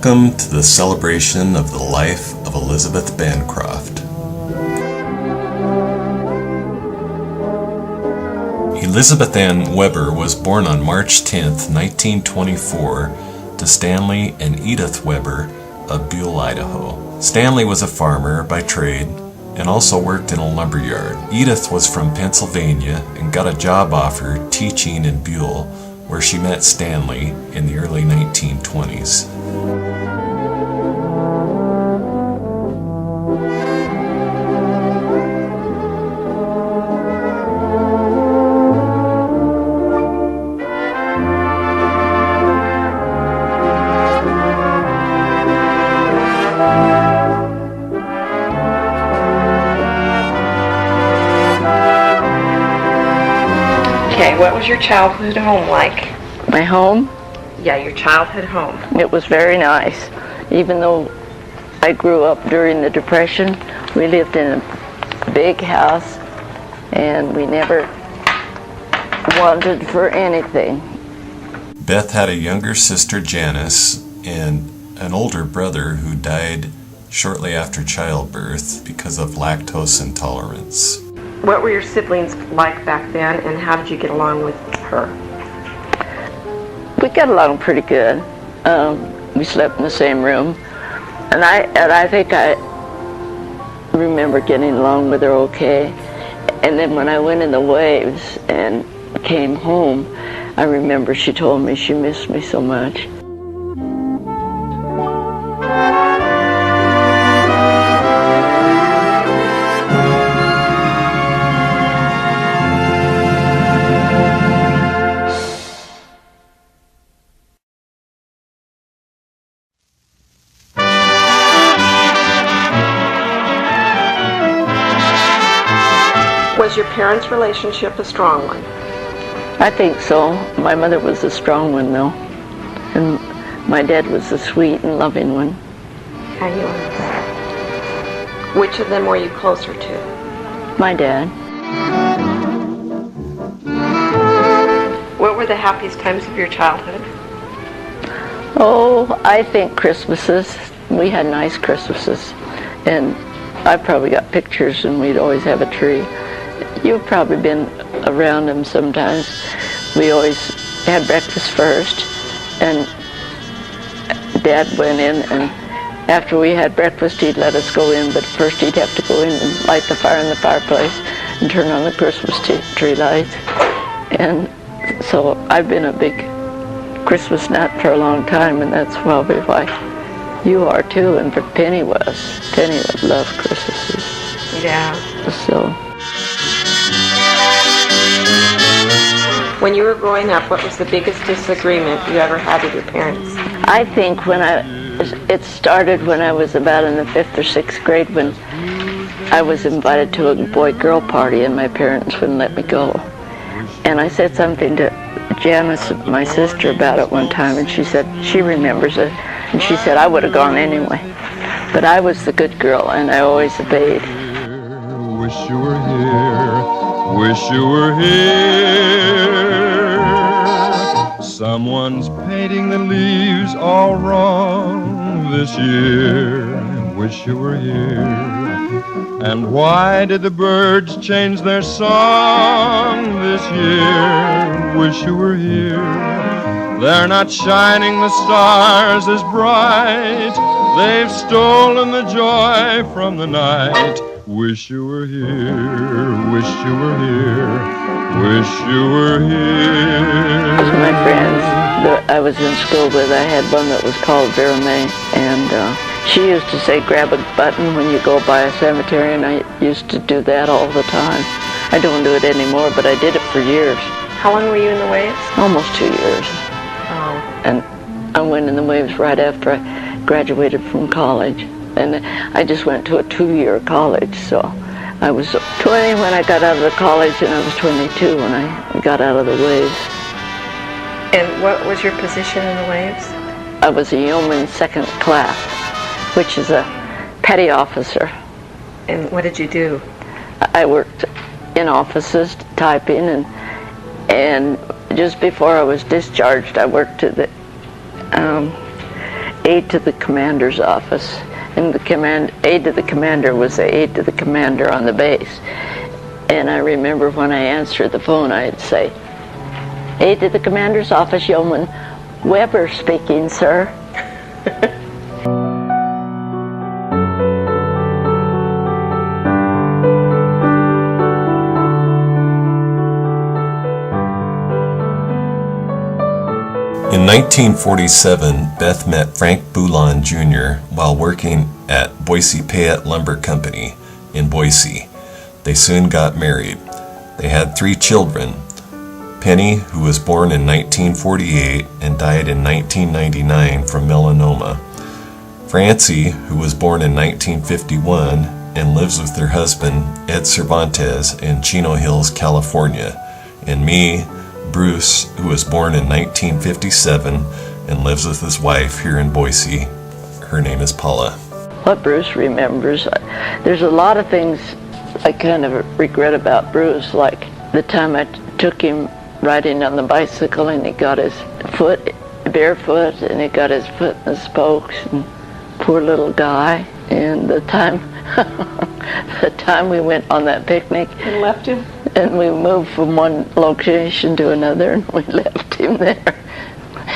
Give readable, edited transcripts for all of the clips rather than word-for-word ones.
Welcome to the celebration of the life of Elizabeth Bancroft. Elizabeth Ann Weber was born on March 10, 1924, to Stanley and Edith Weber of Buell, Idaho. Stanley was a farmer by trade and also worked in a lumber yard. Edith was from Pennsylvania and got a job offer teaching in Buell, where she met Stanley in the early 1920s. Okay, what was your childhood home like? My home? Yeah, your childhood home. It was very nice. Even though I grew up during the Depression, we lived in a big house and we never wanted for anything. Beth had a younger sister, Janice, and an older brother who died shortly after childbirth because of lactose intolerance. What were your siblings like back then, and how did you get along with her? We got along pretty good. We slept in the same room, and I think I remember getting along with her okay. And then when I went in the waves and came home, I remember she told me she missed me so much. Was your parents' relationship a strong one? I think so. My mother was a strong one, though, and my dad was a sweet and loving one. And yours? Which of them were you closer to? My dad. What were the happiest times of your childhood? Oh, I think Christmases. We had nice Christmases, and I probably got pictures, and we'd always have a tree. You've probably been around them sometimes. We always had breakfast first, and Dad went in, and after we had breakfast he'd let us go in, but first he'd have to go in and light the fire in the fireplace and turn on the Christmas tree lights. And so I've been a big Christmas nut for a long time, and that's probably why you are too, and for Penny was. Penny would love Christmases. Yeah. So. When you were growing up, what was the biggest disagreement you ever had with your parents? I think it started when I was about in the 5th or 6th grade, when I was invited to a boy-girl party and my parents wouldn't let me go. And I said something to Janice, my sister, about it one time, and she said she remembers it, and she said I would have gone anyway. But I was the good girl, and I always obeyed. Wish you were here, wish you were here. Someone's painting the leaves all wrong this year. Wish you were here. And why did the birds change their song this year? Wish you were here. They're not shining the stars as bright. They've stolen the joy from the night. Wish you were here, wish you were here, wish you were here. My friends that I was in school with, I had one that was called Vera May, and she used to say grab a button when you go by a cemetery, and I used to do that all the time. I don't do it anymore, but I did it for years. How long were you in the waves? Almost 2 years. Oh. And I went in the waves right after I graduated from college. And I just went to a 2-year college, so I was 20 when I got out of the college, and I was 22 when I got out of the waves. And what was your position in the waves? I was a yeoman 2nd class, which is a petty officer. And what did you do? I worked in offices typing, and just before I was discharged, I worked at the aide to the commander's office, and the aide to the commander was the aide to the commander on the base. And I remember when I answered the phone, I'd say, "Aide to the commander's office, Yeoman Weber speaking, sir." In 1947, Beth met Frank Boulon Jr. while working at Boise Payette Lumber Company in Boise. They soon got married. They had 3 children. Penny, who was born in 1948 and died in 1999 from melanoma. Francie, who was born in 1951 and lives with her husband, Ed Cervantes, in Chino Hills, California. And me, Bruce, who was born in 1957 and lives with his wife here in Boise. Her name is Paula. What Bruce remembers, there's a lot of things I kind of regret about Bruce, like the time I took him riding on the bicycle and he got his foot barefoot and he got his foot in the spokes, and poor little guy. And the time the time we went on that picnic And left him? and we moved from one location to another and we left him there,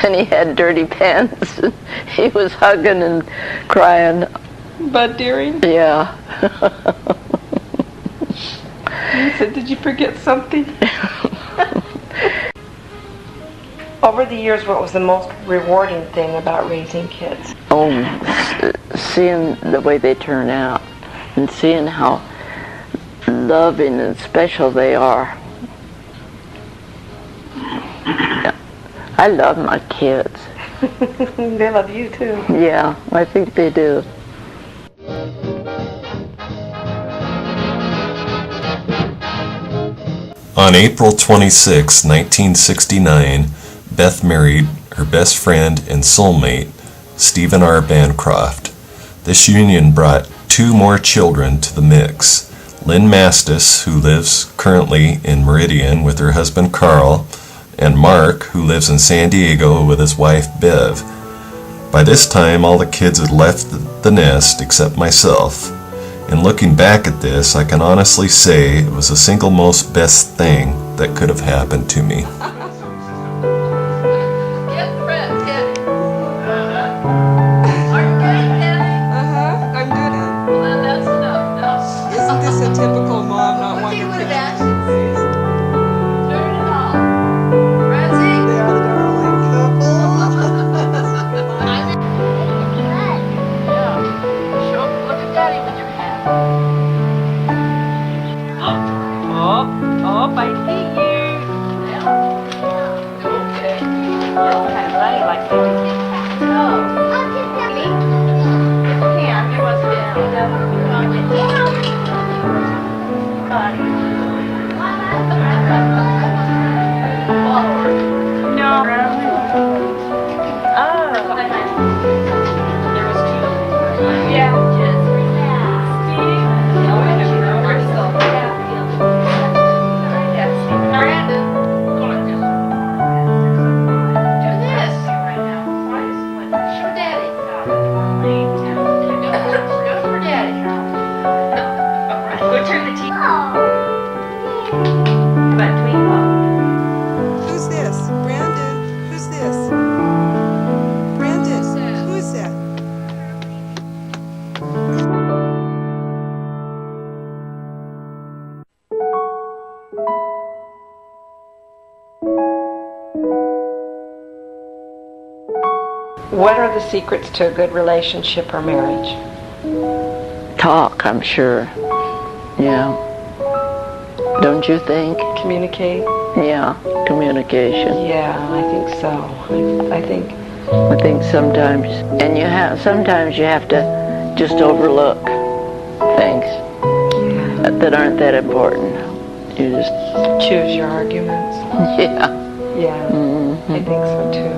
and he had dirty pants and he was hugging and crying. Bud Deering? Yeah. He said, "Did you forget something?" Over the years, what was the most rewarding thing about raising kids? Oh, seeing the way they turn out and seeing how loving and special they are. I love my kids. They love you too. Yeah, I think they do. On April 26, 1969, Beth married her best friend and soulmate, Stephen R. Bancroft. This union brought 2 more children to the mix. Lynn Mastis, who lives currently in Meridian with her husband Carl, and Mark, who lives in San Diego with his wife Bev. By this time, all the kids had left the nest except myself. And looking back at this, I can honestly say it was the single most best thing that could have happened to me. I'm good. Isn't this a typical mom not wanting to They are the darling couple. Oh, I see you. You're kind of funny like that. Who's this? Brandon. Who's this? Brandon. Who is that? What are the secrets to a good relationship or marriage? Talk, I'm sure. Yeah. Don't you think? Communicate? Yeah, communication. Yeah, I think so. I think I think sometimes, and sometimes you have to just overlook things that aren't that important. You just, choose your arguments. yeah. Yeah, I think so too.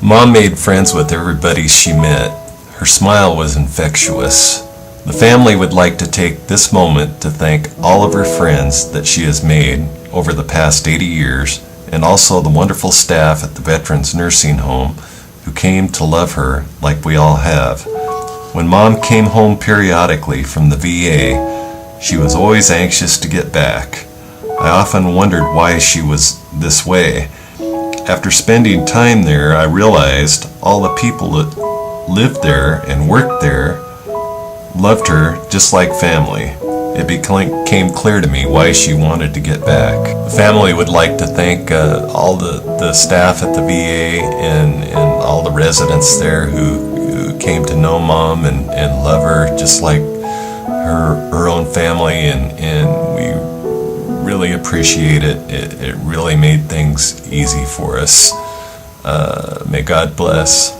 Mom made friends with everybody she met. Her smile was infectious. The family would like to take this moment to thank all of her friends that she has made over the past 80 years, and also the wonderful staff at the Veterans Nursing Home who came to love her like we all have. When Mom came home periodically from the VA, she was always anxious to get back. I often wondered why she was this way. After spending time there, I realized all the people that lived there and worked there loved her just like family. It became clear to me why she wanted to get back. The family would like to thank all the staff at the VA and all the residents there who came to know Mom and love her just like her own family, and we really appreciate it. It really made things easy for us. May God bless.